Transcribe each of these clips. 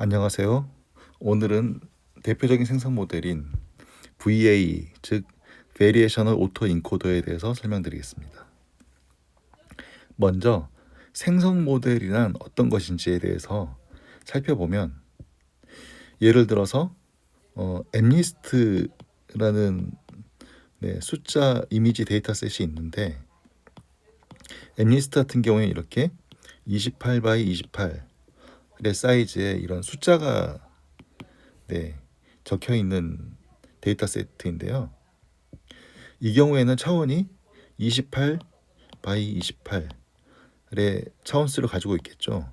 안녕하세요. 오늘은 대표적인 생성 모델인 VA, 즉 Variational Auto Encoder에 대해서 설명드리겠습니다. 먼저 생성 모델이란 어떤 것인지에 대해서 살펴보면, 예를 들어서 MNIST라는 숫자 이미지 데이터셋이 있는데, MNIST 같은 경우에 이렇게 28 by 28의 사이즈의 이런 숫자가 적혀 있는 데이터 세트인데요. 이 경우에는 차원이 28 by 28의 차원수를 가지고 있겠죠.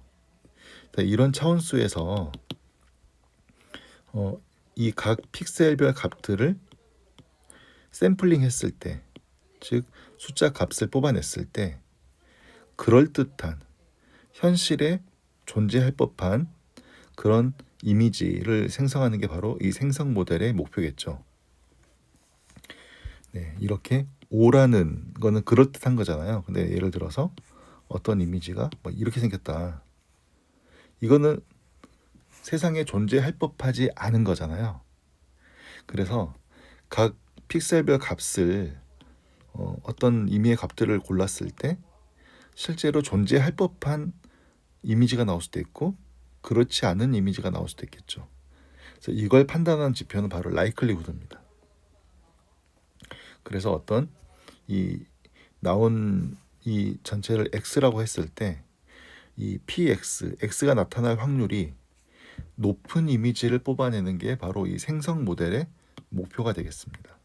이런 차원수에서 이 각 픽셀별 값들을 샘플링 했을 때, 즉 숫자 값을 뽑아냈을 때 그럴듯한, 현실에 존재할 법한 그런 이미지를 생성하는 게 바로 이 생성 모델의 목표겠죠. 이렇게 O라는 거는 그럴듯한 거잖아요. 근데 예를 들어서 어떤 이미지가 이렇게 생겼다. 이거는 세상에 존재할 법하지 않은 거잖아요. 그래서 각 픽셀별 값을 어떤 의미의 값들을 골랐을 때 실제로 존재할 법한 이미지가 나올 수도 있고 그렇지 않은 이미지가 나올 수도 있겠죠. 그래서 이걸 판단하는 지표는 바로 likelihood입니다. 그래서 어떤 이 나온 이 전체를 x라고 했을 때 이 px, x가 나타날 확률이 높은 이미지를 뽑아내는 게 바로 이 생성 모델의 목표가 되겠습니다.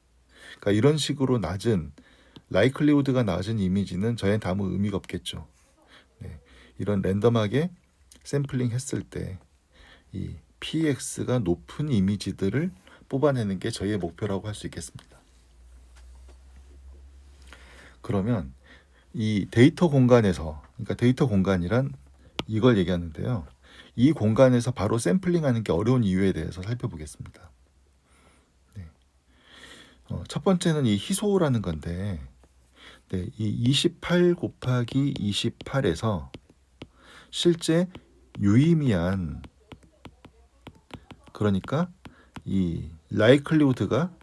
그러니까 이런 식으로 낮은 likelihood가 낮은 이미지는 저희한테 아무 의미가 없겠죠. 이런 랜덤하게 샘플링 했을 때 이 px가 높은 이미지들을 뽑아내는 게 저희의 목표라고 할 수 있겠습니다. 그러면 이 데이터 공간에서, 그러니까 데이터 공간이란 이걸 얘기하는데요. 이 공간에서 바로 샘플링하는 게 어려운 이유에 대해서 살펴보겠습니다. 첫 번째는 이 희소라는 건데, 이 28 곱하기 28에서 실제 유의미한, 그러니까 이 likelihood가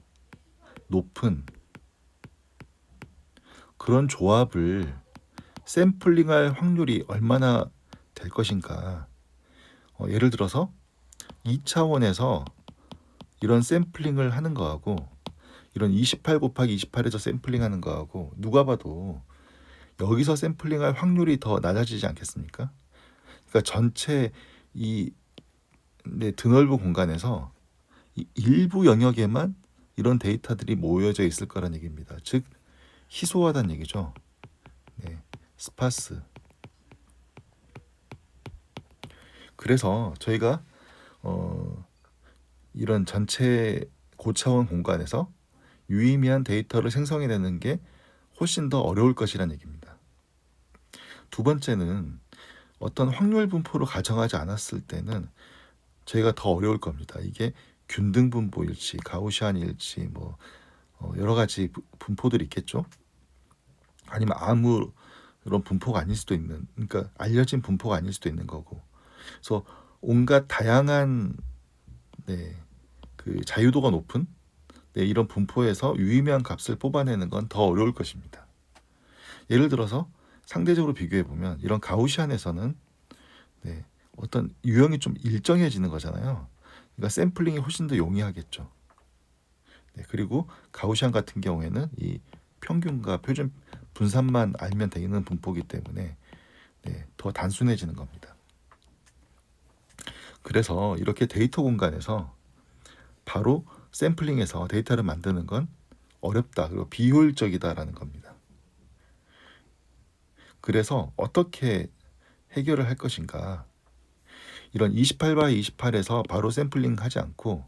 높은 그런 조합을 샘플링할 확률이 얼마나 될 것인가. 예를 들어서 2차원에서 이런 샘플링을 하는 거하고 이런 28 곱하기 28에서 샘플링하는 거하고 누가 봐도 여기서 샘플링할 확률이 더 낮아지지 않겠습니까? 그러니까 전체 이 드넓은 공간에서 이 일부 영역에만 이런 데이터들이 모여져 있을 거란 얘기입니다. 즉 희소하다는 얘기죠. 스파스. 그래서 저희가 이런 전체 고차원 공간에서 유의미한 데이터를 생성해내는 게 훨씬 더 어려울 것이란 얘기입니다. 두 번째는 어떤 확률 분포를 가정하지 않았을 때는 저희가 더 어려울 겁니다. 이게 균등 분포일지, 가우시안 일지, 여러 가지 분포들이 있겠죠. 아니면 아무런 분포가 아닐 수도 있는, 그러니까 알려진 분포가 아닐 수도 있는 거고. 그래서 온갖 다양한 그 자유도가 높은 이런 분포에서 유의미한 값을 뽑아내는 건 더 어려울 것입니다. 예를 들어서 상대적으로 비교해 보면 이런 가우시안에서는 어떤 유형이 좀 일정해지는 거잖아요. 그러니까 샘플링이 훨씬 더 용이하겠죠. 그리고 가우시안 같은 경우에는 이 평균과 표준 분산만 알면 되는 분포이기 때문에 더 단순해지는 겁니다. 그래서 이렇게 데이터 공간에서 바로 샘플링해서 데이터를 만드는 건 어렵다, 그리고 비효율적이다라는 겁니다. 그래서 어떻게 해결을 할 것인가? 이런 28 by 28에서 바로 샘플링 하지 않고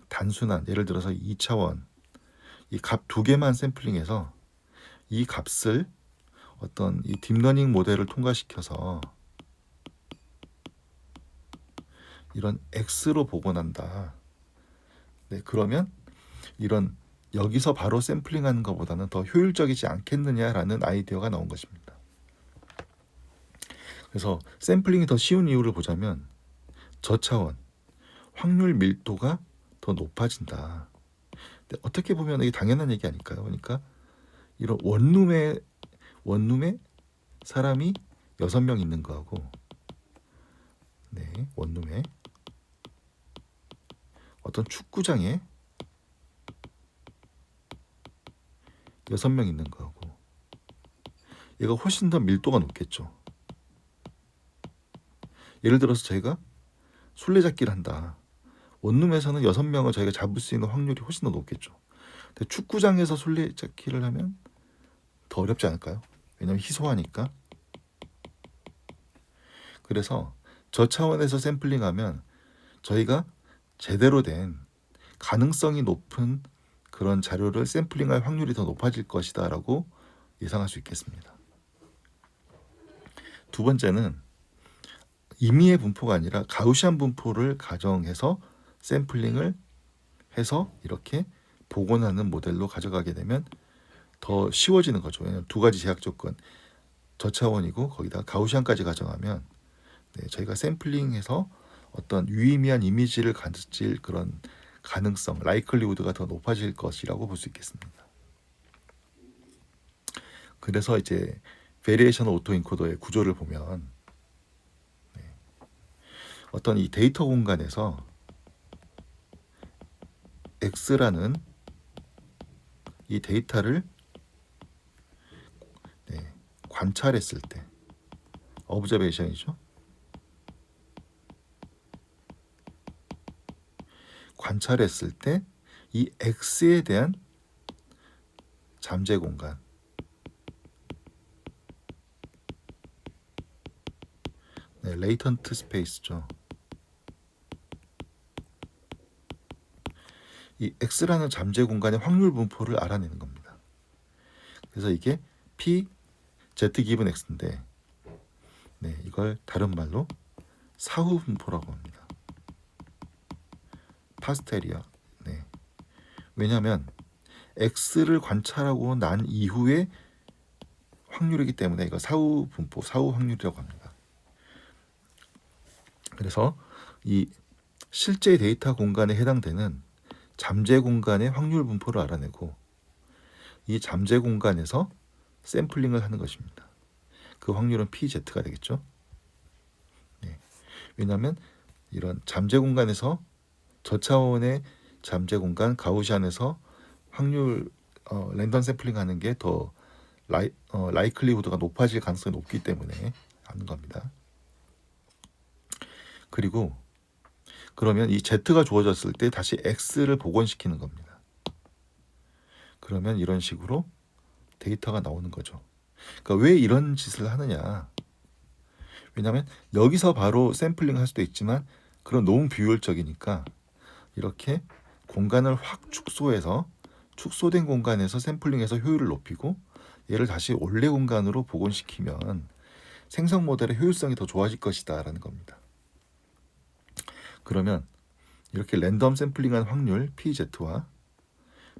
단순한, 예를 들어서 2차원 이 값 두 개만 샘플링해서 이 값을 어떤 이 딥러닝 모델을 통과시켜서 이런 X로 복원한다. 그러면 이런 여기서 바로 샘플링하는 것보다는 더 효율적이지 않겠느냐라는 아이디어가 나온 것입니다. 그래서 샘플링이 더 쉬운 이유를 보자면 저차원 확률 밀도가 더 높아진다. 근데 어떻게 보면 이게 당연한 얘기 아닐까요? 그러니까 이런 원룸에 사람이 6명 있는 거하고, 네, 원룸에 어떤 축구장에 6명 있는 거하고, 얘가 훨씬 더 밀도가 높겠죠. 예를 들어서 저희가 술래잡기를 한다. 원룸에서는 6명을 저희가 잡을 수 있는 확률이 훨씬 더 높겠죠. 근데 축구장에서 술래잡기를 하면 더 어렵지 않을까요? 왜냐하면 희소하니까. 그래서 저 차원에서 샘플링하면 저희가 제대로 된 가능성이 높은 그런 자료를 샘플링할 확률이 더 높아질 것이다 라고 예상할 수 있겠습니다. 두 번째는 임의의 분포가 아니라 가우시안 분포를 가정해서 샘플링을 해서 이렇게 복원하는 모델로 가져가게 되면 더 쉬워지는 거죠. 왜냐하면 두 가지 제약 조건, 저차원이고 거기다 가우시안까지 가정하면, 네, 저희가 샘플링해서 어떤 유의미한 이미지를 가질 그런 가능성, 라이클리우드가 더 높아질 것이라고 볼 수 있겠습니다. 그래서 이제 베리에이션 오토 인코더의 구조를 보면, 네, 어떤 이 데이터 공간에서 X라는 이 데이터를, 네, 관찰했을 때, 오브저베이션이죠. 관찰했을 때 이 X에 대한 잠재 공간, 네, 레이턴트 스페이스죠. 이 X라는 잠재 공간의 확률 분포를 알아내는 겁니다. 그래서 이게 P, Z 기분 X인데, 네, 이걸 다른 말로 사후 분포라고 합니다. 파스테리아. 네. 왜냐하면 X를 관찰하고 난 이후에 확률이기 때문에 이거 사후 분포, 사후 확률이라고 합니다. 그래서 이 실제 데이터 공간에 해당되는 잠재 공간의 확률 분포를 알아내고 이 잠재 공간에서 샘플링을 하는 것입니다. 그 확률은 PZ가 되겠죠. 네. 왜냐하면 이런 잠재 공간에서 저차원의 잠재 공간 가우시안에서 확률 랜덤 샘플링 하는 게 더 라이클리후드가 높아질 가능성이 높기 때문에 하는 겁니다. 그리고 그러면 이 Z가 주어졌을 때 다시 X를 복원시키는 겁니다. 그러면 이런 식으로 데이터가 나오는 거죠. 그러니까 왜 이런 짓을 하느냐? 왜냐하면 여기서 바로 샘플링 할 수도 있지만 그건 너무 비효율적이니까 이렇게 공간을 확 축소해서 축소된 공간에서 샘플링해서 효율을 높이고 얘를 다시 원래 공간으로 복원시키면 생성 모델의 효율성이 더 좋아질 것이다 라는 겁니다. 그러면 이렇게 랜덤 샘플링한 확률 PZ와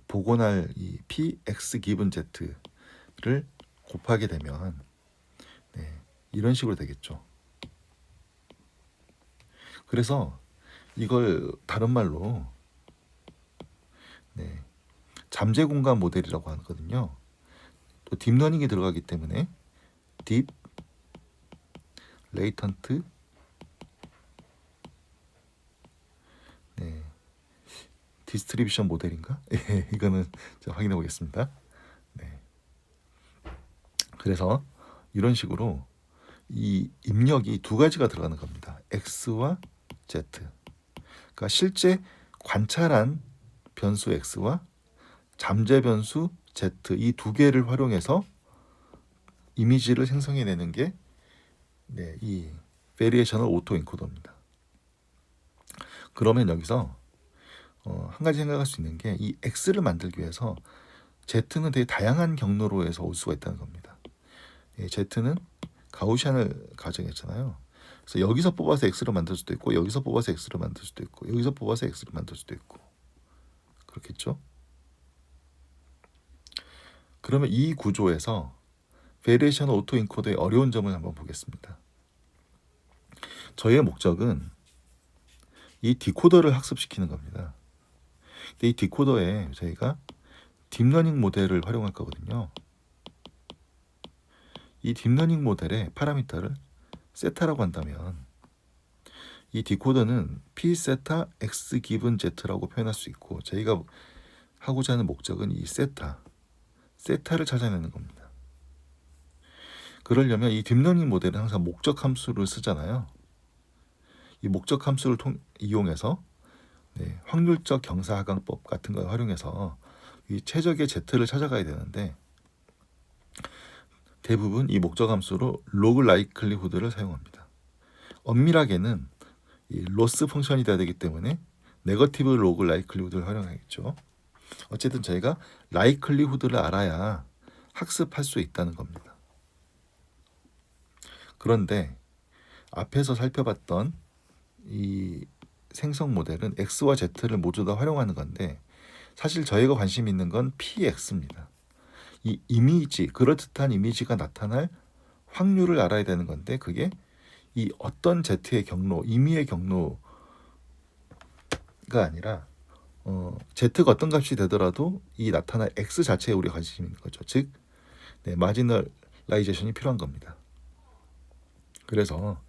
복원할 이 PX 기분 Z를 곱하게 되면, 네, 이런 식으로 되겠죠. 그래서 이걸 다른 말로, 네, 잠재 공간 모델이라고 하거든요. 또 딥러닝이 들어가기 때문에 딥 레이턴트, 네, 디스트리뷰션 모델인가? 이거는 제가 확인해 보겠습니다. 네. 그래서 이런 식으로 이 입력이 두 가지가 들어가는 겁니다. X와 Z. 그러니까 실제 관찰한 변수 X와 잠재 변수 Z 이 두 개를 활용해서 이미지를 생성해내는 게, 네, 이 베리에이셔널 오토 인코더입니다. 그러면 여기서 한 가지 생각할 수 있는 게 이 X를 만들기 위해서 Z는 되게 다양한 경로로 해서 올 수가 있다는 겁니다. Z는 가우시안을 가정했잖아요. 그래서 여기서 뽑아서 X를 만들 수도 있고 여기서 뽑아서 X를 만들 수도 있고 여기서 뽑아서 X를 만들 수도 있고 그렇겠죠. 그러면 이 구조에서 베리에이션 오토 인코더의 어려운 점을 한번 보겠습니다. 저희의 목적은 이 디코더를 학습시키는 겁니다. 근데 이 디코더에 저희가 딥러닝 모델을 활용할 거거든요. 이 딥러닝 모델의 파라미터를 세타라고 한다면 이 디코더는 p 세타 x 기분 z라고 표현할 수 있고, 저희가 하고자 하는 목적은 이 세타를 찾아내는 겁니다. 그러려면 이 딥러닝 모델은 항상 목적 함수를 쓰잖아요. 이 목적 함수를 이용해서 확률적 경사하강법 같은 걸 활용해서 이 최적의 z를 찾아가야 되는데, 대부분 이 목적 함수로 로그 라이클리후드를 사용합니다. 엄밀하게는 이 로스 펑션이 돼야 되기 때문에 네거티브 로그 라이클리후드를 활용하겠죠. 어쨌든 저희가 라이클리후드를 알아야 학습할 수 있다는 겁니다. 그런데 앞에서 살펴봤던 이 생성 모델은 x와 z를 모두 다 활용하는 건데, 사실 저희가 관심 있는 건 px입니다. 이 이미지, 그럴듯한 이미지가 나타날 확률을 알아야 되는 건데, 그게 이 어떤 z의 경로, 임의의 경로가 아니라 z가 어떤 값이 되더라도 이 나타날 x 자체에 우리가 관심이 있는 거죠. 즉 마지널라이제이션이 필요한 겁니다. 그래서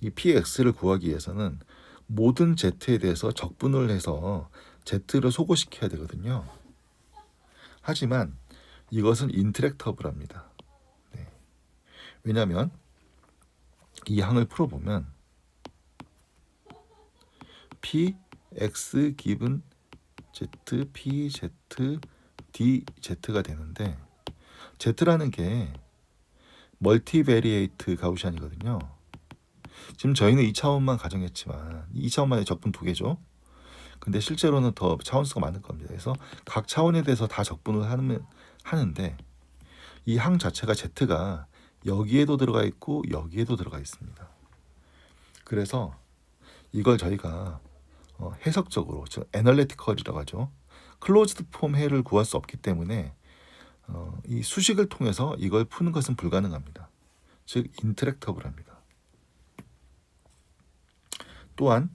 이 px를 구하기 위해서는 모든 z에 대해서 적분을 해서 z를 소거시켜야 되거든요. 하지만 이것은 인트랙터블합니다. 왜냐하면 이 항을 풀어보면 px 기분 z pz dz가 되는데, z라는 게 멀티베리에이트 가우시안이거든요. 지금 저희는 2차원만 가정했지만 2차원만의 적분 2개죠. 근데 실제로는 더 차원수가 많을 겁니다. 그래서 각 차원에 대해서 다 적분을 하는데, 이 항 자체가 z가 여기에도 들어가 있고 여기에도 들어가 있습니다. 그래서 이걸 저희가 해석적으로, 즉 애널리티컬이라고 하죠. 클로즈드 폼 해를 구할 수 없기 때문에 이 수식을 통해서 이걸 푸는 것은 불가능합니다. 즉 인트랙터블합니다. 또한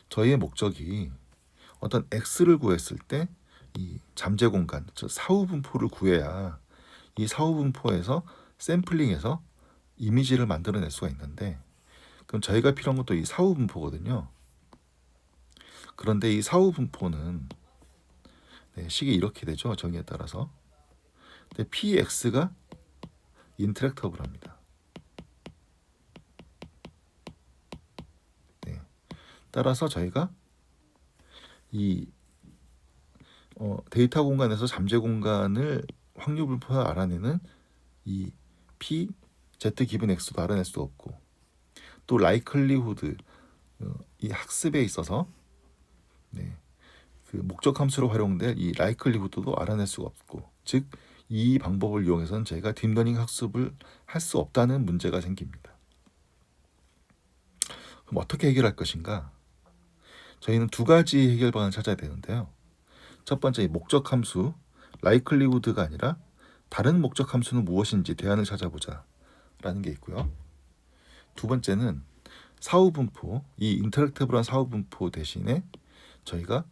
저희의 목적이 어떤 x를 구했을 때 이 잠재 공간, 즉 사후 분포를 구해야 이 사후 분포에서 샘플링해서 이미지를 만들어낼 수가 있는데, 그럼 저희가 필요한 것도 이 사후 분포거든요. 그런데 이 사후 분포는 식이 이렇게 되죠. 정의에 따라서. 근데 px가 인트랙터블합니다. 따라서 저희가 이 데이터 공간에서 잠재 공간을 확률 분포를 알아내는 이 p, z 기분 x도 알아낼 수 없고, 또 라이클리후드 이 학습에 있어서 그 목적 함수로 활용될 이 라이클리후드도 알아낼 수가 없고, 즉 이 방법을 이용해서는 저희가 딥러닝 학습을 할 수 없다는 문제가 생깁니다. 그럼 어떻게 해결할 것인가? 저희는 두 가지 해결 방안을 찾아야 되는데요. 첫 번째, 이 목적 함수 라이클리후드가 아니라 다른 목적 함수는 무엇인지 대안을 찾아보자 라는 게 있고요. 두 번째는 사후 분포, 이 인터랙티브한 사후 분포 대신에 저희가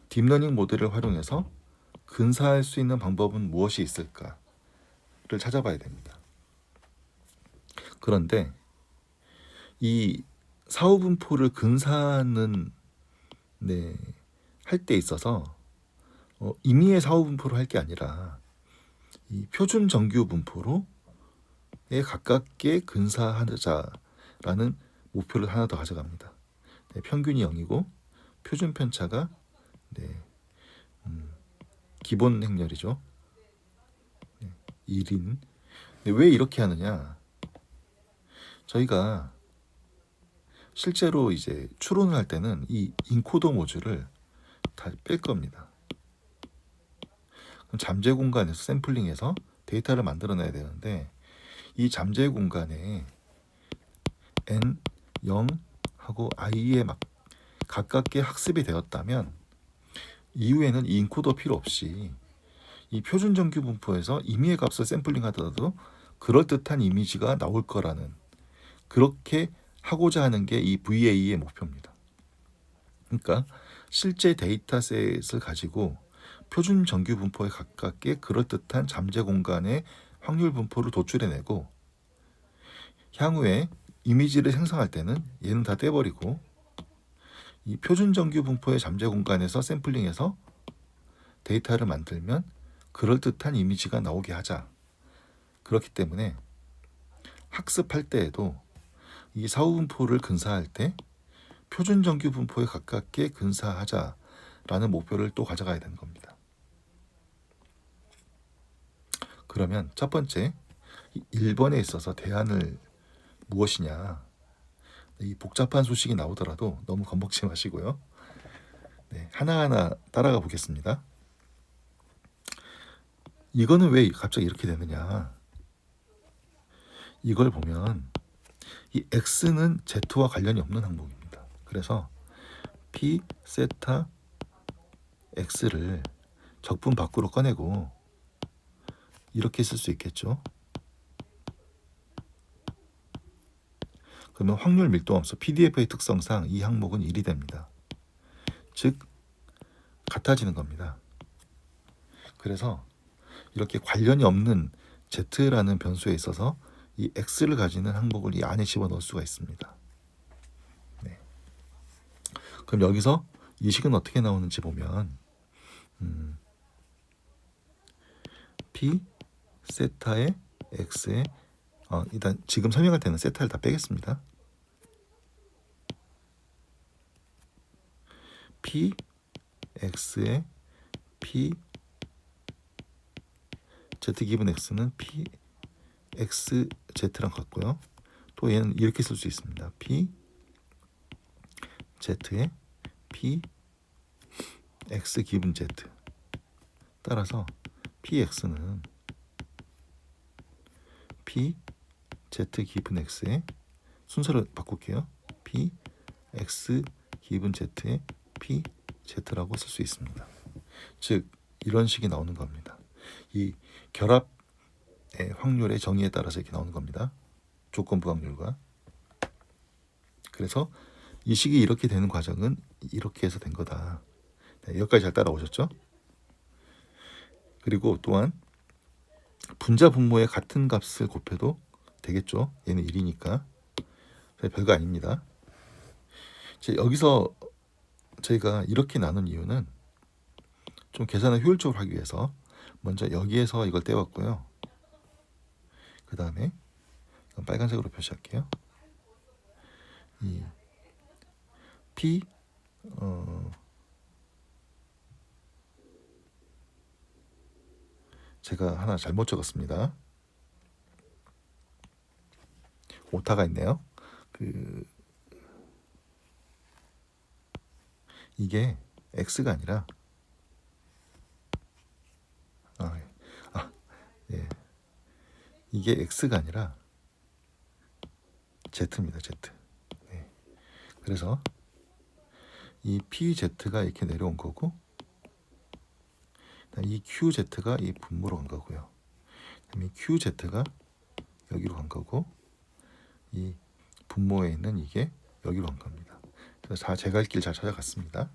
딥러닝 모델을 활용해서 근사할 수 있는 방법은 무엇이 있을까를 찾아봐야 됩니다. 그런데 이 사후 분포를 근사하는 할 때 있어서 임의의 사후 분포로 할 게 아니라 이 표준 정규 분포로에 가깝게 근사하자라는 목표를 하나 더 가져갑니다. 평균이 0이고 표준 편차가 기본 행렬이죠. 1인. 왜 이렇게 하느냐? 저희가 실제로 이제 추론을 할 때는 이 인코더 모듈을 다 뺄 겁니다. 그럼 잠재 공간에서 샘플링해서 데이터를 만들어내야 되는데, 이 잠재 공간에 n 0하고 i에 가깝게 학습이 되었다면 이후에는 이 인코더 필요 없이 이 표준 정규 분포에서 임의의 값을 샘플링하더라도 그럴듯한 이미지가 나올 거라는, 그렇게 하고자 하는 게 이 VA의 목표입니다. 그러니까 실제 데이터셋을 가지고 표준 정규 분포에 가깝게 그럴듯한 잠재 공간의 확률 분포를 도출해내고 향후에 이미지를 생성할 때는 얘는 다 떼버리고 이 표준 정규 분포의 잠재 공간에서 샘플링해서 데이터를 만들면 그럴듯한 이미지가 나오게 하자. 그렇기 때문에 학습할 때에도 이 사후 분포를 근사할 때 표준 정규 분포에 가깝게 근사하자라는 목표를 또 가져가야 되는 겁니다. 그러면 첫 번째 1번에 있어서 대안을 무엇이냐, 이 복잡한 소식이 나오더라도 너무 겁먹지 마시고요. 네, 하나하나 따라가 보겠습니다. 이거는 왜 갑자기 이렇게 되느냐, 이걸 보면 이 x는 z와 관련이 없는 항목입니다. 그래서 p 세타 x를 적분 밖으로 꺼내고 이렇게 쓸 수 있겠죠. 그러면 확률 밀도함수 PDF의 특성상 이 항목은 1이 됩니다. 즉 같아지는 겁니다. 그래서 이렇게 관련이 없는 z라는 변수에 있어서 이 x를 가지는 항목을 이 안에 집어넣을 수가 있습니다. 네. 그럼 여기서 이 식은 어떻게 나오는지 보면 p 세타의 x에 일단 지금 설명할 때는 세타를 다 빼겠습니다. p x의 p z 기분 x는 p x z랑 같고요. 또 얘는 이렇게 쓸 수 있습니다. p z의 p x 기분 z. 따라서 px는 p z 기분 x의 순서를 바꿀게요. p x 기분 z의 p z라고 쓸 수 있습니다. 즉 이런 식이 나오는 겁니다. 이 결합의 확률의 정의에 따라서 이렇게 나오는 겁니다. 조건부 확률과. 그래서 이 식이 이렇게 되는 과정은 이렇게 해서 된 거다. 네, 여기까지 잘 따라오셨죠? 그리고 또한 분자 분모의 같은 값을 곱해도 되겠죠. 얘는 1이니까. 별거 아닙니다. 여기서 저희가 이렇게 나눈 이유는 좀 계산을 효율적으로 하기 위해서 먼저 여기에서 이걸 떼왔고요. 그 다음에 빨간색으로 표시할게요. 이 P 제가 하나 잘못 적었습니다. 오타가 있네요. 이게 x가 아니라 예. 이게 x가 아니라 z입니다. z. 네. 그래서 이 pz가 이렇게 내려온 거고 이 qz가 이 분모로 간 거고요. 이 qz가 여기로 간 거고 이 분모에 있는 이게 여기로 간 겁니다. 그래서 제 갈 길 잘 찾아갔습니다.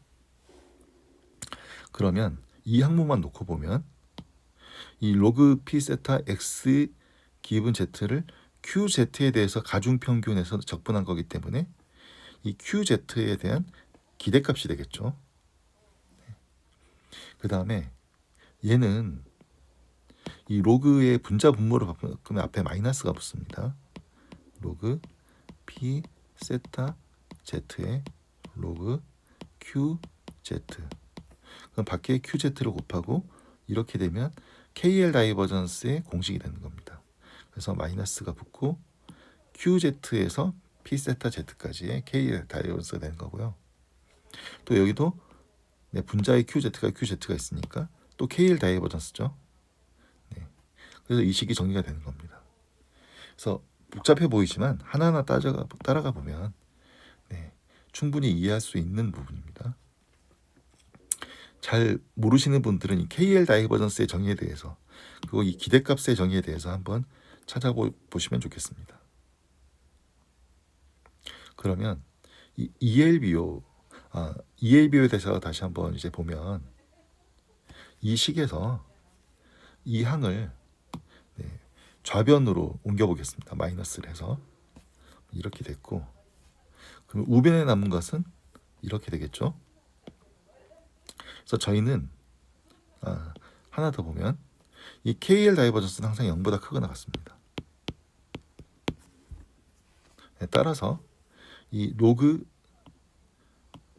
그러면 이 항목만 놓고 보면 이 로그 p 세타 x 기분 z를 qz에 대해서 가중평균에서 적분한 거기 때문에 이 qz에 대한 기대값이 되겠죠. 그 다음에 얘는 이 로그의 분자 분모를 바꾸면 앞에 마이너스가 붙습니다. 로그 p 세타 z의 로그 qz. 그럼 밖에 qz를 곱하고 이렇게 되면 KL 다이버전스의 공식이 되는 겁니다. 그래서 마이너스가 붙고 qz에서 p 세타 z까지의 KL 다이버전스가 되는 거고요. 또 여기도 분자의 qz가 있으니까 또 KL 다이버전스죠. 네. 그래서 이 식이 정리가 되는 겁니다. 그래서 복잡해 보이지만 하나하나 따라가 보면 충분히 이해할 수 있는 부분입니다. 잘 모르시는 분들은 이 KL 다이버전스의 정의에 대해서 그리고 이 기대값의 정의에 대해서 한번 찾아보시면 좋겠습니다. 그러면 이 ELBO ELBO에 대해서 다시 한번 이제 보면 이 식에서 이 항을 좌변으로 옮겨 보겠습니다. 마이너스를 해서 이렇게 됐고, 그럼 우변에 남은 것은 이렇게 되겠죠. 그래서 저희는 하나 더 보면 이 KL 다이버전스는 항상 0보다 크거나 같습니다. 따라서 이 로그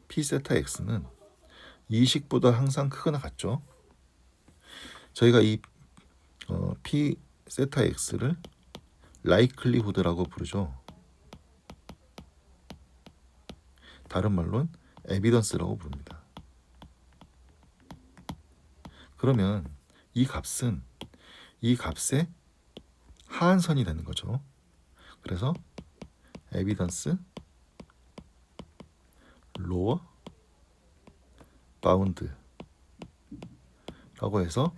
P 세타 X는 이 식보다 항상 크거나 같죠. 저희가 이 P 세타 X를 likelihood라고 부르죠. 다른 말로는 evidence라고 부릅니다. 그러면 이 값은 이 값의 하한선이 되는 거죠. 그래서 evidence lower bound 라고 해서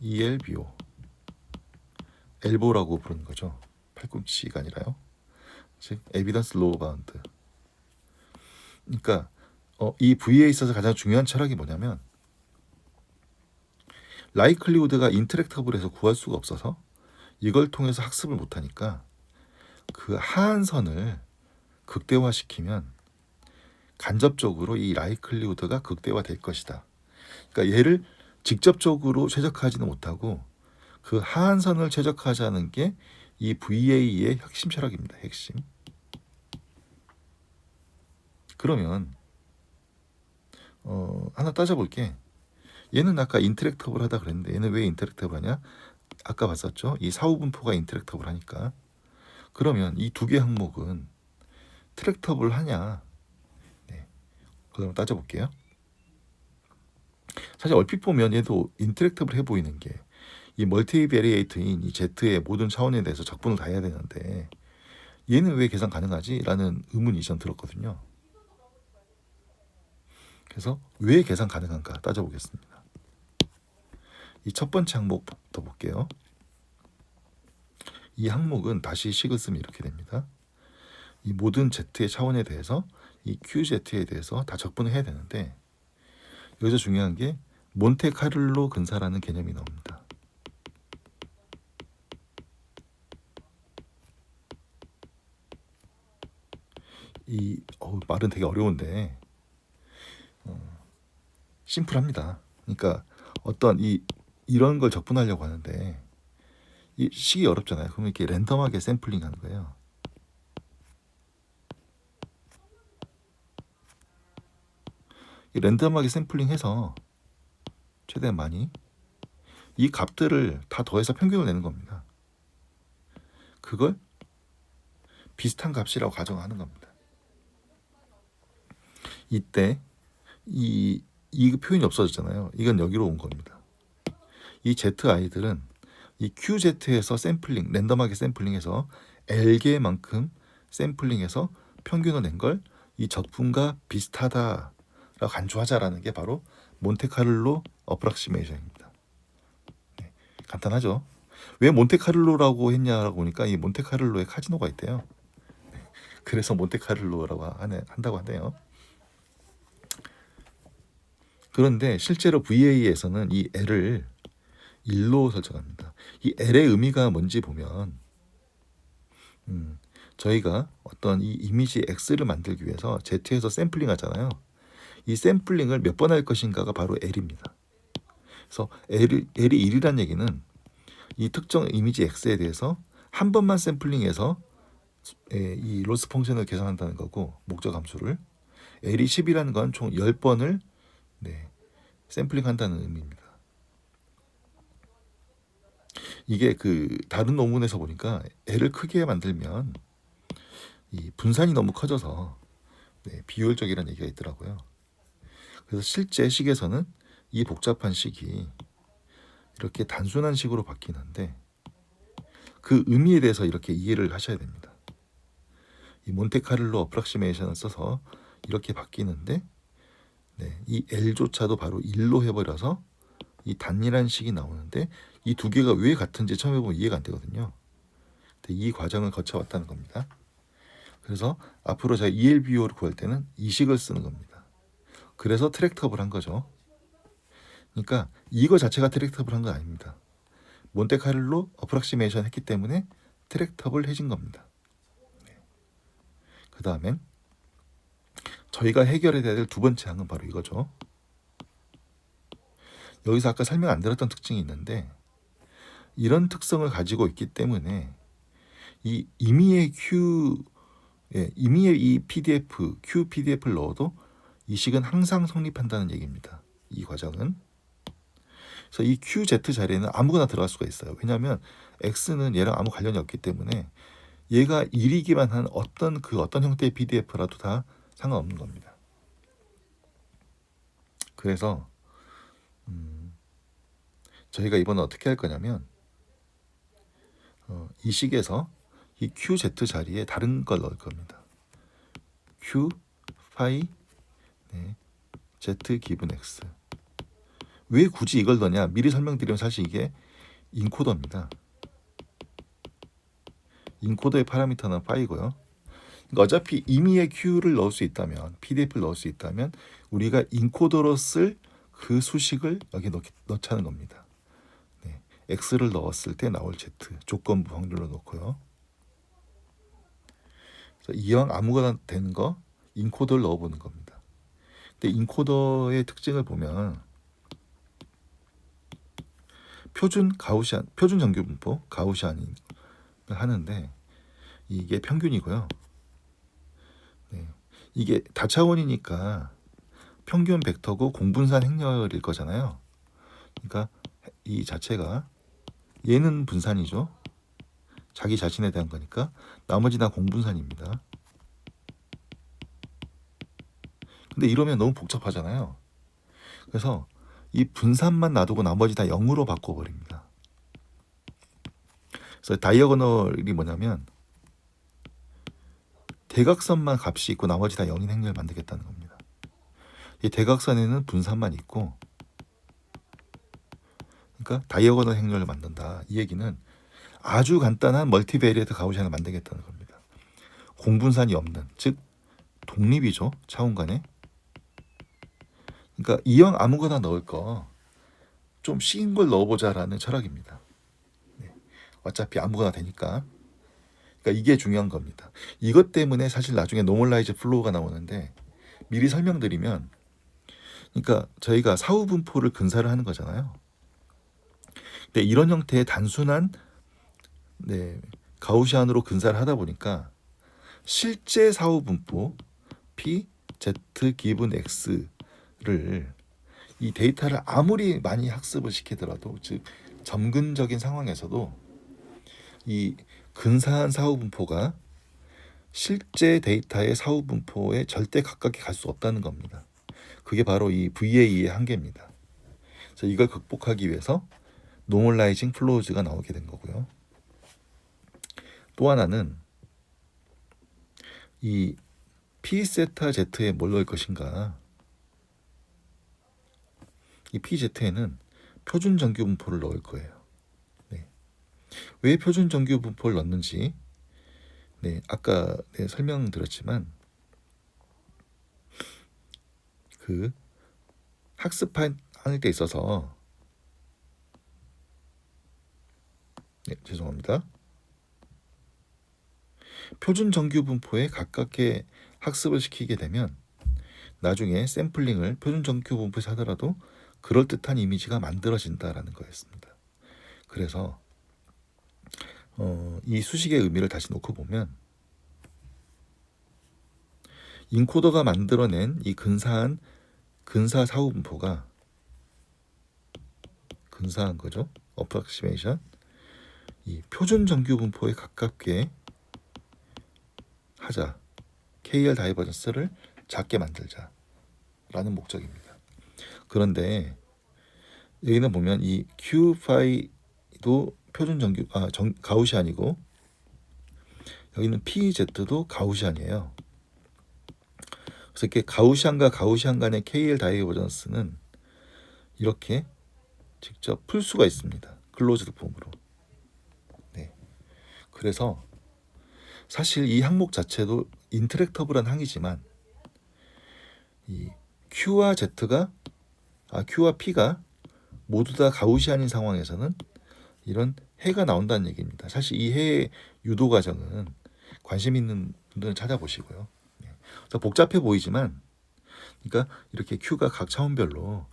ELBO 엘보라고 부르는 거죠. 팔꿈치가 아니라요. 즉 evidence lower bound. 그러니까 이 V에 있어서 가장 중요한 철학이 뭐냐면 likelihood가 인터랙터블해서 구할 수가 없어서 이걸 통해서 학습을 못하니까 그 하한선을 극대화시키면 간접적으로 이 likelihood가 극대화될 것이다. 그러니까 얘를 직접적으로 최적화하지는 못하고 그 하한선을 최적화하자는 게 이 VA의 핵심 철학입니다. 핵심. 그러면 하나 따져볼게. 얘는 아까 인터랙터블 하다 그랬는데 얘는 왜 인터랙터블 하냐? 아까 봤었죠? 이 사후분포가 인터랙터블 하니까. 그러면 이 두 개 항목은 트랙터블 하냐? 그럼 따져볼게요. 사실 얼핏 보면 얘도 인터랙터블 해 보이는 게 이 멀티베리에이트인 이 Z의 모든 차원에 대해서 적분을 다 해야 되는데 얘는 왜 계산 가능하지? 라는 의문이 전 들었거든요. 그래서 왜 계산 가능한가 따져보겠습니다. 이 첫 번째 항목부터 볼게요. 이 항목은 다시 식을 쓰면 이렇게 됩니다. 이 모든 Z의 차원에 대해서 이 QZ에 대해서 다 적분을 해야 되는데 여기서 중요한 게 몬테카를로 근사라는 개념이 나옵니다. 이 말은 되게 어려운데 심플합니다. 그러니까 어떤 이런 걸 적분하려고 하는데 이 식이 어렵잖아요. 그러면 이렇게 랜덤하게 샘플링 하는 거예요. 이 랜덤하게 샘플링해서 최대한 많이 이 값들을 다 더해서 평균을 내는 겁니다. 그걸 비슷한 값이라고 가정하는 겁니다. 이때 이 표현이 없어졌잖아요. 이건 여기로 온 겁니다. 이 ZI들은 이 QZ에서 샘플링, 랜덤하게 샘플링해서 L개만큼 샘플링해서 평균을 낸 걸 이 적분과 비슷하다라고 간주하자라는 게 바로 몬테카를로 어프락시메이션입니다. 간단하죠? 왜 몬테카를로라고 했냐라고 보니까 이 몬테카를로에 카지노가 있대요. 그래서 몬테카를로라고 한다고 하네요. 그런데 실제로 VA에서는 이 L을 1로 설정합니다. 이 L의 의미가 뭔지 보면 저희가 어떤 이 이미지 X를 만들기 위해서 Z에서 샘플링 하잖아요. 이 샘플링을 몇 번 할 것인가가 바로 L입니다. 그래서 L이 1이란 얘기는 이 특정 이미지 X에 대해서 한 번만 샘플링해서 이 로스 펑션을 계산한다는 거고 목적 함수를 L이 10이라는 건 총 10번을 샘플링한다는 의미입니다. 이게 다른 논문에서 보니까 L을 크게 만들면 이 분산이 너무 커져서 비효율적이라는 얘기가 있더라고요. 그래서 실제 식에서는 이 복잡한 식이 이렇게 단순한 식으로 바뀌는데 그 의미에 대해서 이렇게 이해를 하셔야 됩니다. 이 몬테카를로 어프락시메이션을 써서 이렇게 바뀌는데 이 L조차도 바로 1로 해버려서 이 단일한 식이 나오는데 이 두 개가 왜 같은지 처음에 보면 이해가 안 되거든요. 근데 이 과정을 거쳐왔다는 겁니다. 그래서 앞으로 제가 ELBO를 구할 때는 이 식을 쓰는 겁니다. 그래서 트랙터블한 거죠. 그러니까 이거 자체가 트랙터블한 건 아닙니다. 몬테카를로 어프락시메이션 했기 때문에 트랙터블해진 겁니다. 그 다음엔 저희가 해결해야 될 두 번째 항은 바로 이거죠. 여기서 아까 설명 안 드렸던 특징이 있는데 이런 특성을 가지고 있기 때문에 이 임의의 임의의 이 Q PDF를 넣어도 이 식은 항상 성립한다는 얘기입니다. 이 과정은. 그래서 이 QZ 자리에는 아무거나 들어갈 수가 있어요. 왜냐하면 X는 얘랑 아무 관련이 없기 때문에 얘가 1이기만 한 어떤 형태의 PDF라도 다 상관없는 겁니다. 그래서 저희가 이번에 어떻게 할 거냐면 이 식에서 이 QZ 자리에 다른 걸 넣을 겁니다. Q 파이 Z 기분 X. 왜 굳이 이걸 넣냐? 미리 설명드리면 사실 이게 인코더입니다. 인코더의 파라미터는 파이고요. 그러니까 어차피 임의의 Q를 넣을 수 있다면, PDF를 넣을 수 있다면 우리가 인코더로 쓸 그 수식을 여기 넣자는 겁니다. 네, X를 넣었을 때 나올 Z, 조건부 확률로 넣고요. 그래서 이왕 아무거나 되는 거 인코더를 넣어보는 겁니다. 근데 인코더의 특징을 보면 표준 정규 분포 가우시안이 하는데 이게 평균이고요. 네, 이게 다차원이니까 평균 벡터고 공분산 행렬일 거잖아요. 그러니까 이 자체가 얘는 분산이죠. 자기 자신에 대한 거니까 나머지 다 공분산입니다. 근데 이러면 너무 복잡하잖아요. 그래서 이 분산만 놔두고 나머지 다 0으로 바꿔버립니다. 그래서 다이어고널이 뭐냐면 대각선만 값이 있고 나머지 다 0인 행렬을 만들겠다는 겁니다. 이 대각선에는 분산만 있고 그러니까 다이어고널 행렬을 만든다. 이 얘기는 아주 간단한 멀티베리에이트 가우시안을 만들겠다는 겁니다. 공분산이 없는, 즉 독립이죠. 차원 간에. 그러니까 이왕 아무거나 넣을 거 좀 쉬운 걸 넣어보자라는 철학입니다. 네. 어차피 아무거나 되니까. 그러니까 이게 중요한 겁니다. 이것 때문에 사실 나중에 노멀라이즈 플로우가 나오는데 미리 설명드리면 그러니까 저희가 사후 분포를 근사를 하는 거잖아요. 근데 이런 형태의 단순한 가우시안으로 근사를 하다 보니까 실제 사후 분포 P, Z 기분 X를 이 데이터를 아무리 많이 학습을 시키더라도 즉 점근적인 상황에서도 이 근사한 사후 분포가 실제 데이터의 사후 분포에 절대 가깝게 갈 수 없다는 겁니다. 그게 바로 이 VA의 한계입니다. 그래서 이걸 극복하기 위해서 노멀라이징 플로우즈가 나오게 된 거고요. 또 하나는 이 P 세타 Z에 뭘 넣을 것인가. 이 PZ에는 표준 정규 분포를 넣을 거예요. 네. 왜 표준 정규 분포를 넣는지 아까 설명드렸지만 그 학습할 때 있어서 죄송합니다. 표준 정규 분포에 가깝게 학습을 시키게 되면 나중에 샘플링을 표준 정규 분포에서 하더라도 그럴듯한 이미지가 만들어진다라는 거였습니다. 그래서 이 수식의 의미를 다시 놓고 보면 인코더가 만들어낸 이 근사 사후 분포가 근사한 거죠. 어프락시메이션. 이 표준 정규 분포에 가깝게 하자. KL 다이버전스를 작게 만들자라는 목적입니다. 그런데 여기는 보면 이 Q5도 표준 정규 가우시안이고 여기는 PZ도 가우시안이에요. 그래서 이렇게 가우시안과 가우시안 간의 KL 다이버전스는 이렇게 직접 풀 수가 있습니다. 클로즈드 폼으로. 네. 그래서 사실 이 항목 자체도 인터랙터블한 항이지만 이 Q와 P가 모두 다 가우시안인 상황에서는 이런 해가 나온다는 얘기입니다. 사실 이 해의 유도 과정은 관심 있는 분들은 찾아보시고요. 그래서 복잡해 보이지만, 그러니까 이렇게 Q가 각 차원별로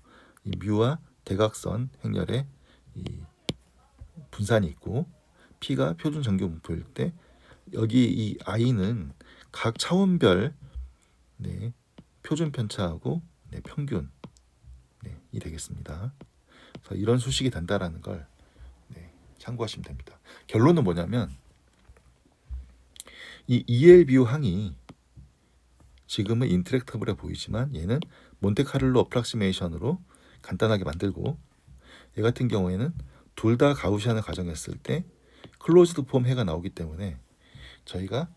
이 뮤와 대각선 행렬의 이 분산이 있고, P가 표준 정규 분포일 때 여기 이 I는 각 차원별 표준 편차하고 평균 이 되겠습니다. 그래서 이런 수식이 된다라는 걸 참고하시면 됩니다. 결론은 뭐냐면 이 ELBO 항이 지금은 인터랙터블해 보이지만 얘는 몬테카를로 어프락시메이션으로 간단하게 만들고, 얘 같은 경우에는 둘 다 가우시안을 가정했을 때 클로즈드 폼 해가 나오기 때문에 저희가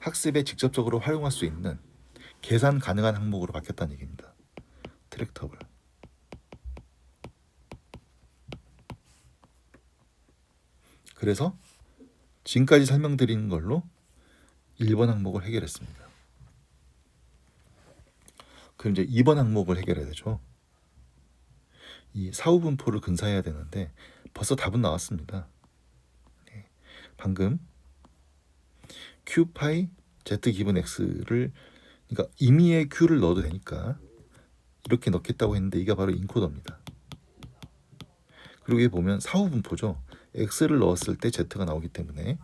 학습에 직접적으로 활용할 수 있는 계산 가능한 항목으로 바뀌었다는 얘기입니다. 트랙터블. 그래서 지금까지 설명드린 걸로 1번 항목을 해결했습니다. 그럼 이제 2번 항목을 해결해야 되죠. 이 사후 분포를 근사해야 되는데 벌써 답은 나왔습니다. 방금 Q 파이 Z 기분 X를, 그러니까 임의의 Q를 넣어도 되니까 이렇게 넣겠다고 했는데 이게 바로 인코더입니다. 그리고 여기 보면 사후 분포죠. X를 넣었을 때 Z가 나오기 때문에,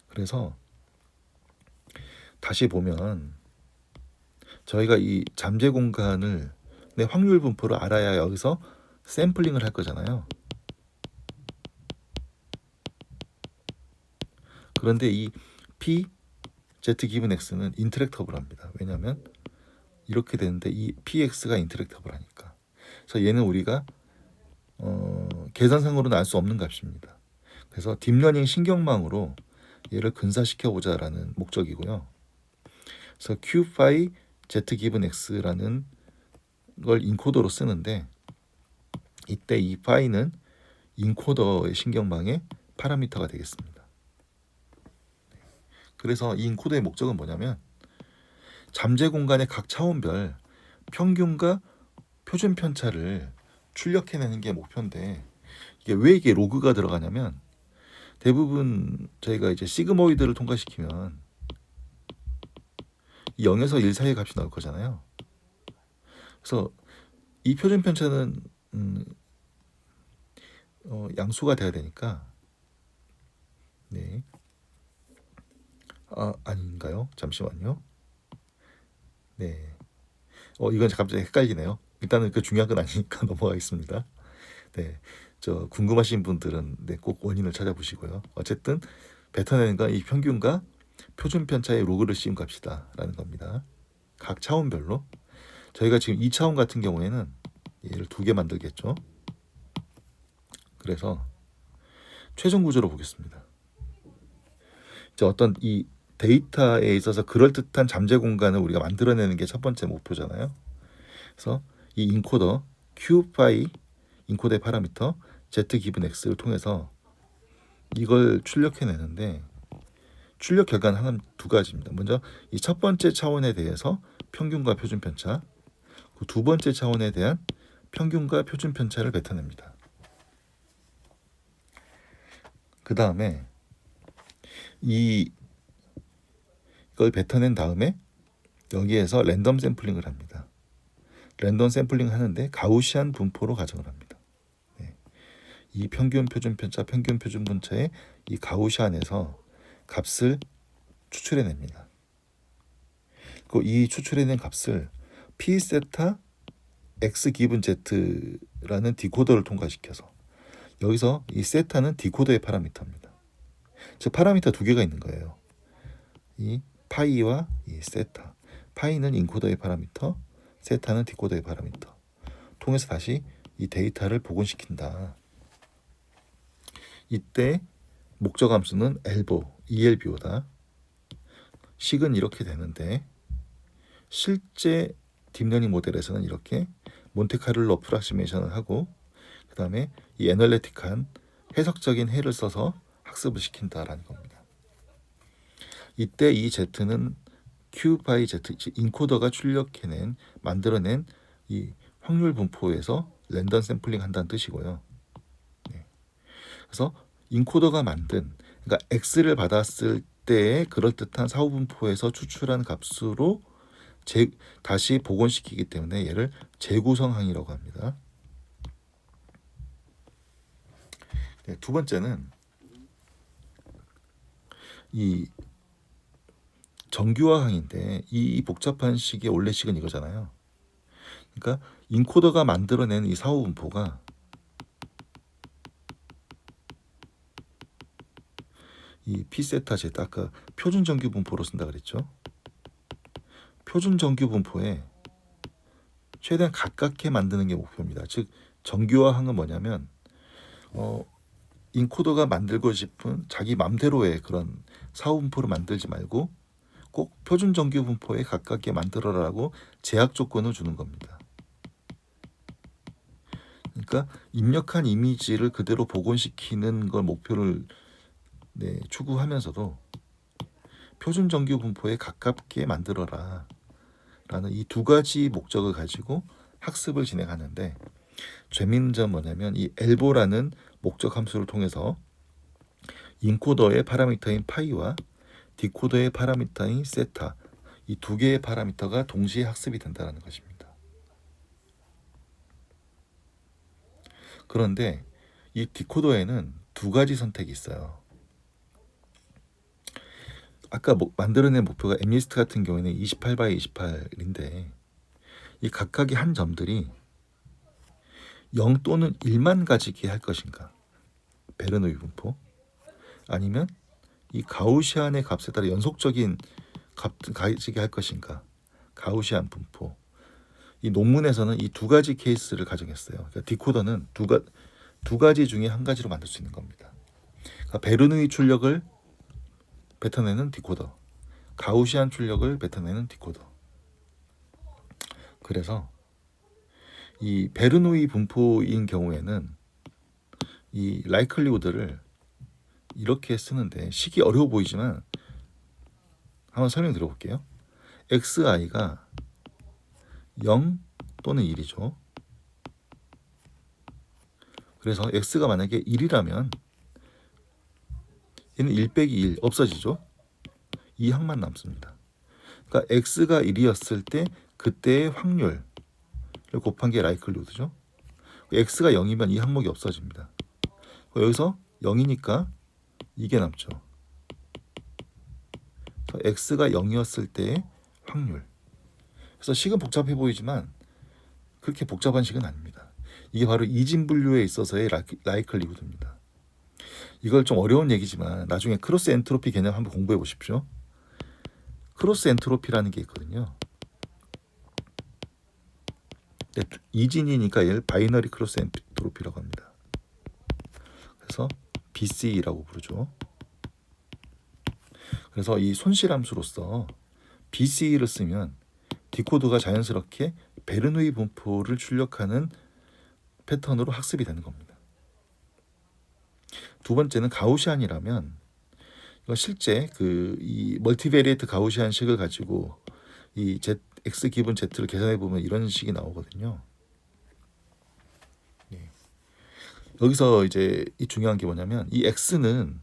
그래서 다시 보면 저희가 이 잠재 공간을 확률 분포를 알아야 여기서 샘플링을 할 거잖아요. 그런데 이 P, Z 기분 X는 인터랙터블합니다. 왜냐하면 이렇게 되는데 이 PX가 인터랙터블하니까. 그래서 얘는 우리가 계산상으로는 알 수 없는 값입니다. 그래서 딥러닝 신경망으로 얘를 근사시켜 보자라는 목적이고요. 그래서 Q 파이 Z 기분 X라는 걸 인코더로 쓰는데, 이때 이 파이는 인코더의 신경망의 파라미터가 되겠습니다. 그래서 이 인코더의 목적은 뭐냐면 잠재 공간의 각 차원별 평균과 표준 편차를 출력해내는 게 목표인데, 이게 로그가 들어가냐면 대부분 저희가 이제 시그모이드를 통과시키면 0에서 1 사이의 값이 나올 거잖아요. 그래서 이 표준 편차는 양수가 돼야 되니까, 아닌가요? 잠시만요. 이건 갑자기 헷갈리네요. 일단은 그 중요한 건 아니니까 넘어가겠습니다. 저 궁금하신 분들은 꼭 원인을 찾아보시고요. 어쨌든 뱉어내는 건 이 평균과 표준 편차의 로그를 씌운 값이다라는 겁니다. 각 차원별로. 저희가 지금 2차원 같은 경우에는 얘를 2개 만들겠죠. 그래서 최종 구조로 보겠습니다. 이제 어떤 이 데이터에 있어서 그럴듯한 잠재 공간을 우리가 만들어내는 게 첫 번째 목표잖아요. 그래서 이 인코더 Q 파이 인코더의 파라미터 Z 기분 X를 통해서 이걸 출력해내는데, 출력 결과는 하나 두 가지입니다. 먼저 이 첫 번째 차원에 대해서 평균과 표준 편차, 그 두 번째 차원에 대한 평균과 표준 편차를 뱉어냅니다. 그 다음에 이걸 뱉어낸 다음에 여기에서 랜덤 샘플링을 합니다. 랜덤 샘플링 하는데 가우시안 분포로 가정을 합니다. 이 평균 표준 편차, 평균 표준 분차의 이 가우시안에서 값을 추출해냅니다. 그리고 이 추출해낸 값을 P 세타 X 기분 Z라는 디코더를 통과시켜서, 여기서 이 세타는 디코더의 파라미터입니다. 즉 파라미터 두 개가 있는 거예요. 이 파이와 이 세타. 파이는 인코더의 파라미터, 세타는 디코더의 파라미터. 통해서 다시 이 데이터를 복원시킨다. 이때 목적 함수는 ELBO다. 식은 이렇게 되는데 실제 딥러닝 모델에서는 이렇게 몬테카를로 어프락시메이션을 하고, 그 다음에 이 애널리틱한 해석적인 해를 써서 학습을 시킨다라는 겁니다. 이때 이 Z는 Q 바이 Z, 즉 인코더가 만들어낸 이 확률 분포에서 랜덤 샘플링 한다는 뜻이고요. 네. 그래서 인코더가 그러니까 X를 받았을 때의 그럴듯한 사후 분포에서 추출한 값으로 다시 복원시키기 때문에 얘를 재구성항이라고 합니다. 네, 두 번째는 이 정규화항인데 이 복잡한 식의 원래식은 이거잖아요. 그러니까 인코더가 만들어낸 이 사후 분포가 이 P세타 Z, 아까 표준 정규 분포로 쓴다 그랬죠. 표준 정규 분포에 최대한 가깝게 만드는 게 목표입니다. 즉 정규화항은 뭐냐면 인코더가 만들고 싶은 자기 맘대로의 그런 사후 분포를 만들지 말고 꼭 표준 정규 분포에 가깝게 만들어라라고 제약 조건을 주는 겁니다. 그러니까 입력한 이미지를 그대로 복원시키는 걸 목표를 추구하면서도 표준 정규 분포에 가깝게 만들어라 라는 이 두 가지 목적을 가지고 학습을 진행하는데, 재미있는 점은 뭐냐면 이 엘보라는 목적 함수를 통해서 인코더의 파라미터인 파이와 디코더의 파라미터인 세타, 이 두 개의 파라미터가 동시에 학습이 된다는 것입니다. 그런데 이 디코더에는 두 가지 선택이 있어요. 아까 만들어낸 목표가 M리스트 같은 경우에는 28 x 28인데 이 각각의 한 점들이 0 또는 1만 가지게 할 것인가, 베르노이 분포, 아니면 이 가우시안의 값에 따라 연속적인 값을 가지게 할 것인가, 가우시안 분포. 이 논문에서는 이 두 가지 케이스를 가정했어요. 그러니까 디코더는 두 가지 중에 한 가지로 만들 수 있는 겁니다. 그러니까 베르누이 출력을 뱉어내는 디코더, 가우시안 출력을 뱉어내는 디코더. 그래서 이 베르누이 분포인 경우에는 이 라이클리우드를 이렇게 쓰는데 식이 어려워 보이지만 한번 설명 드려볼게요. xi가 0 또는 1이죠. 그래서 x가 만약에 1이라면 얘는 1 빼기 1 없어지죠. 이 항만 남습니다. 그러니까 x가 1이었을 때 그때의 확률을 곱한 게 라이클리우드죠. x가 0이면 이 항목이 없어집니다. 여기서 0이니까 이게 남죠. x가 0이었을 때의 확률. 그래서 식은 복잡해 보이지만 그렇게 복잡한 식은 아닙니다. 이게 바로 이진 분류에 있어서의 라이클리후드입니다. 이걸 좀 어려운 얘기지만 나중에 크로스 엔트로피 개념 한번 공부해 보십시오. 크로스 엔트로피라는 게 있거든요. 이진이니까 얘를 바이너리 크로스 엔트로피라고 합니다. 그래서 BC라고 부르죠. 그래서 이 손실함수로서 BC를 쓰면 디코더가 자연스럽게 베르누이 분포를 출력하는 패턴으로 학습이 되는 겁니다. 두 번째는 가우시안이라면 이건 실제 이 멀티베리에이트 가우시안식을 가지고 이 x 기분 z를 계산해 보면 이런 식이 나오거든요. 네. 여기서 이제 이 중요한 게 뭐냐면 이 x는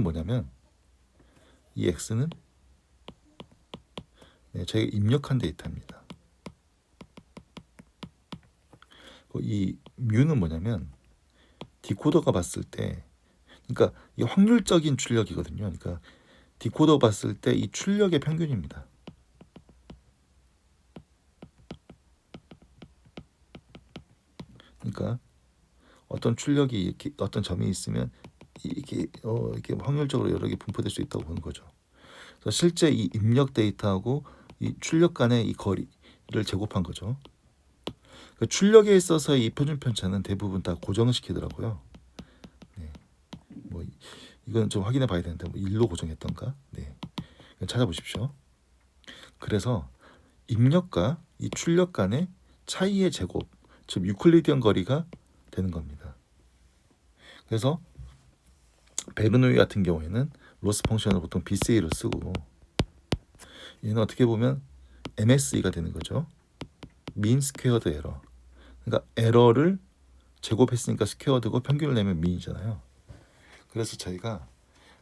뭐냐면 이 x는 저희가 입력한 데이터입니다. 이 뮤는 뭐냐면 디코더가 봤을 때, 그러니까 이 확률적인 출력이거든요. 그러니까 디코더 봤을 때 이 출력의 평균입니다. 그러니까 어떤 출력이 이렇게 어떤 점이 있으면 이렇게 확률적으로 여러 개 분포될 수 있다고 보는 거죠. 그래서 실제 이 입력 데이터하고 이 출력 간의 이 거리를 제곱한 거죠. 그 출력에 있어서 이 표준 편차는 대부분 다 고정을 시키더라고요. 네. 이건 좀 확인해 봐야 되는데 1로 고정했던가? 네. 찾아보십시오. 그래서 입력과 이 출력 간의 차이의 제곱, 즉 유클리디언 거리가 되는 겁니다. 그래서 베르누이 같은 경우에는 로스 펑션을 보통 BCA를 쓰고, 얘는 어떻게 보면 MSE가 되는 거죠. mean squared error. 그러니까 에러를 제곱했으니까 스퀘어드고 평균을 내면 민이잖아요. 그래서 저희가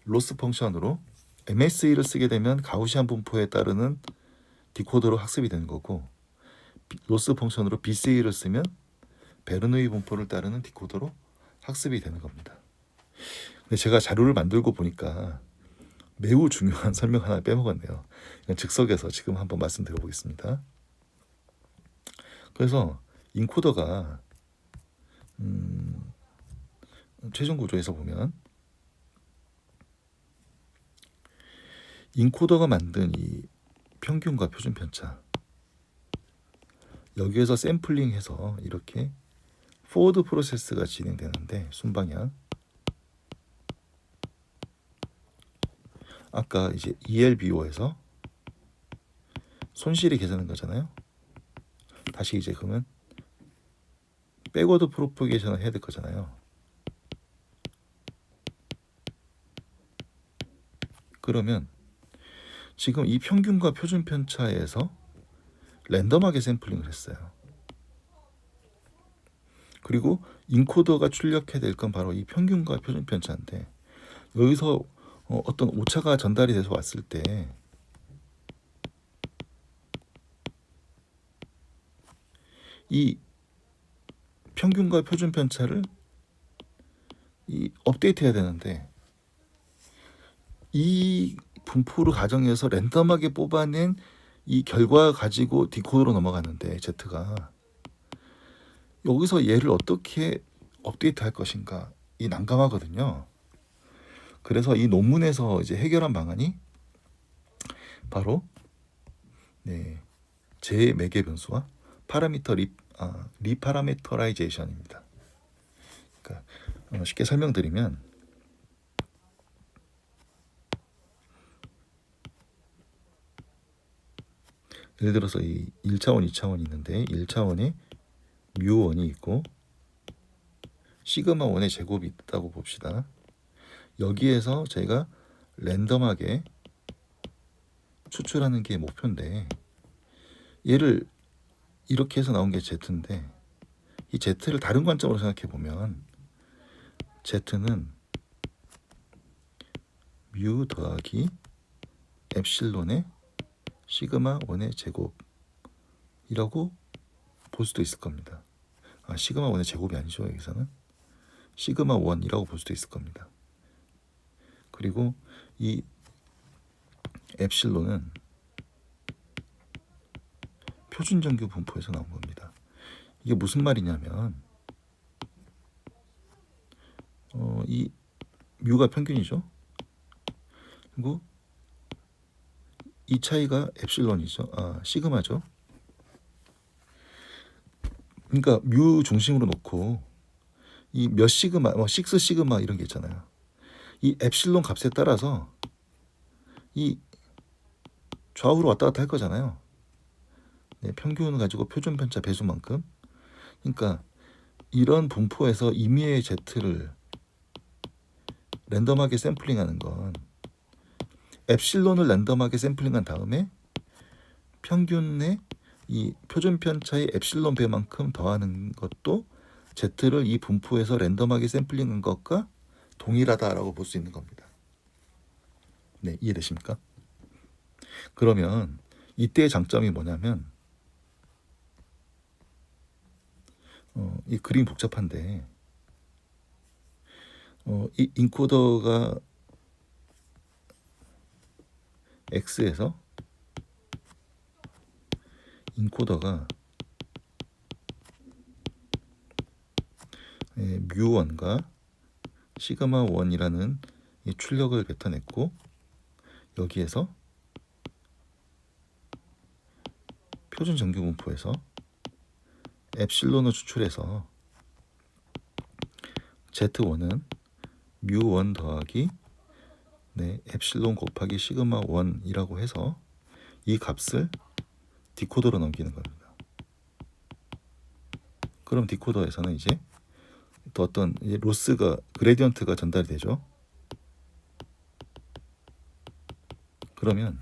로스 펑션으로 MSE를 쓰게 되면 가우시안 분포에 따르는 디코더로 학습이 되는 거고, 로스 펑션으로 BCA를 쓰면 베르누이 분포를 따르는 디코더로 학습이 되는 겁니다. 근데 제가 자료를 만들고 보니까 매우 중요한 설명 하나 빼먹었네요. 이건 즉석에서 지금 한번 말씀드려 보겠습니다. 그래서 인코더가 최종 구조에서 보면 인코더가 만든 이 평균과 표준 편차, 여기에서 샘플링해서 이렇게 포워드 프로세스가 진행되는데, 순방향 아까 이제 ELBO에서 손실이 계산한 거잖아요. 다시 이제 그러면 백워드 프로포게이션을 해야 될 거잖아요. 그러면 지금 이 평균과 표준 편차에서 랜덤하게 샘플링을 했어요. 그리고 인코더가 출력해야 될 건 바로 이 평균과 표준 편차인데, 여기서 어떤 오차가 전달이 돼서 왔을 때 이 평균과 표준 편차를 업데이트해야 되는데, 이 분포를 가정해서 랜덤하게 뽑아낸 이 결과 가지고 디코더로 넘어가는데, Z가 여기서 얘를 어떻게 업데이트 할 것인가, 이 난감하거든요. 그래서 이 논문에서 이제 해결한 방안이 바로 재매개 변수와 파라미터 리파라메터라이제이션입니다. 그러니까 쉽게 설명드리면, 예를 들어서 이 1차원, 2차원이 있는데, 1차원에 뮤1이 있고 시그마1의 제곱이 있다고 봅시다. 여기에서 제가 랜덤하게 추출하는 게 목표인데, 얘를 이렇게 해서 나온 게 Z인데, 이 Z를 다른 관점으로 생각해 보면 Z는 뮤 더하기 엡실론의 시그마 1의 제곱이라고 볼 수도 있을 겁니다. 시그마 1의 제곱이 아니죠. 여기서는 시그마 1이라고 볼 수도 있을 겁니다. 그리고 이 엡실론은 표준 정규 분포에서 나온 겁니다. 이게 무슨 말이냐면, 이 뮤가 평균이죠. 그리고 이 차이가 엡실론이죠. 시그마죠. 그러니까 뮤 중심으로 놓고 이 몇 시그마, 6 시그마 이런 게 있잖아요. 이 엡실론 값에 따라서 이 좌우로 왔다 갔다 할 거잖아요. 평균을 가지고 표준 편차 배수만큼. 그러니까 이런 분포에서 임의의 Z를 랜덤하게 샘플링하는 건, 엡실론을 랜덤하게 샘플링한 다음에 평균의 이 표준 편차의 엡실론 배만큼 더하는 것도 Z를 이 분포에서 랜덤하게 샘플링한 것과 동일하다라고 볼 수 있는 겁니다. 네, 이해되십니까? 그러면 이때의 장점이 뭐냐면, 이 그림 복잡한데, 이 인코더가 X에서 뮤1과 시그마 1이라는 이 출력을 뱉어냈고, 여기에서 표준 정규 분포에서 엡실론을 추출해서 Z1은 뮤1 더하기 엡실론 곱하기 시그마 1이라고 해서 이 값을 디코더로 넘기는 겁니다. 그럼 디코더에서는 이제 또 어떤 로스가, 그레디언트가 전달이 되죠. 그러면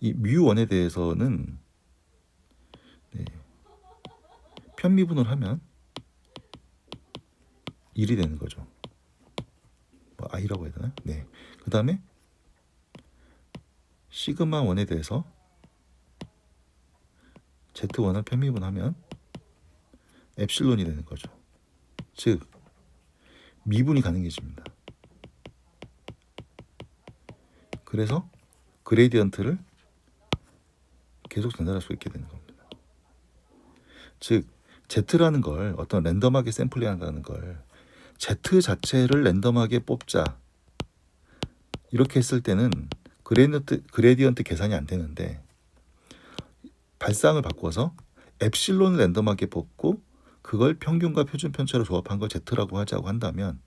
이 뮤1에 대해서는 네, 편미분을 하면 1이 되는 거죠. 뭐 i라고 해야 되나? 네. 그 다음에 시그마 1에 대해서 Z1을 편미분하면 엡실론이 되는 거죠. 즉 미분이 가능해집니다. 그래서 그레디언트를 계속 전달할 수 있게 되는 겁니다. 즉 Z라는 걸 어떤 랜덤하게 샘플링한다는 걸 Z 자체를 랜덤하게 뽑자 이렇게 했을 때는 그레디언트 계산이 안 되는데 발상을 바꿔서 엡실론을 랜덤하게 뽑고 그걸 평균과 표준 편차로 조합한 걸 Z라고 하자고 한다면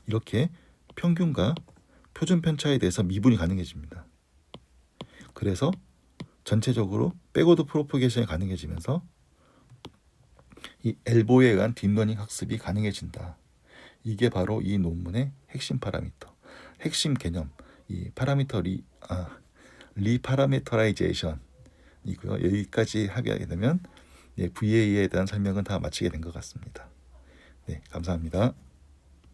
이렇게 평균과 표준 편차에 대해서 미분이 가능해집니다. 그래서 전체적으로 백워드 프로포게이션이 가능해지면서 이 엘보에 의한 딥러닝 학습이 가능해진다. 이게 바로 이 논문의 핵심 파라미터, 핵심 개념, 이 파라미터 리파라미터라이제이션이고요. 여기까지 하게 되면 VA에 대한 설명은 다 마치게 된 것 같습니다. 네, 감사합니다.